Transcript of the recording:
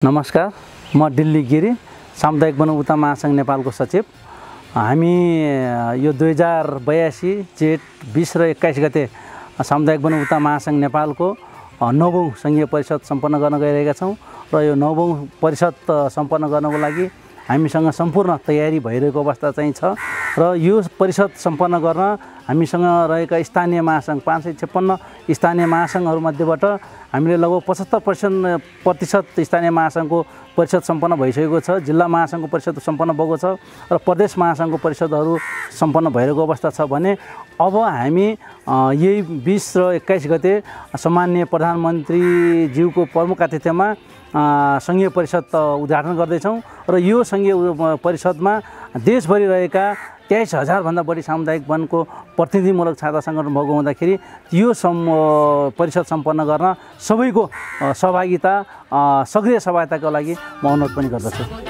नमस्कार, म दिल्ली गिरी सामुदायिक वनौता महासंघ नेपालको सचिव। हामी यो 2082 जेठ 20 र 21 गते सामुदायिक वनौता महासंघ नेपालको 9औं संघीय परिषद सम्पन्न गर्न गइरहेका छौं र यो 9औं परिषद सम्पन्न गर्नको लागि हामीसँग सम्पूर्ण तयारी भइरहेको अवस्था चाहिँ छ र यो परिषद सम्पन्न गर्न हामीसँग रहेका स्थानीय महासंघ 556 स्थानीय महासंघहरूमध्येबाट हामीले लगभग 75% स्थानीय महासंघको परिषद सम्पन्न भइसकेको छ। जिल्ला महासंघको परिषद सम्पन्न भएको छ र प्रदेश महासंघको परिषदहरू सम्पन्न भइरहेको अवस्था छ भने अब हामी यही 20 र 21 गते सम्माननीय प्रधानमन्त्रीज्यूको प्रमुख आतिथ्यमा संघीय परिषद उद्घाटन गर्दैछौँ र यो संघीय परिषदमा देशभरि रहेका 23,000 भन्दा बढी सामुदायिक वनको प्रतिनिधिमूलक छात्र सङ्गठन भएको हुँदाखेरि यो परिषद सम्पन्न गर्न सबैको सहभागिता सक्रिय सहभागिताको लागि म अनुरोध पनि गर्दछु।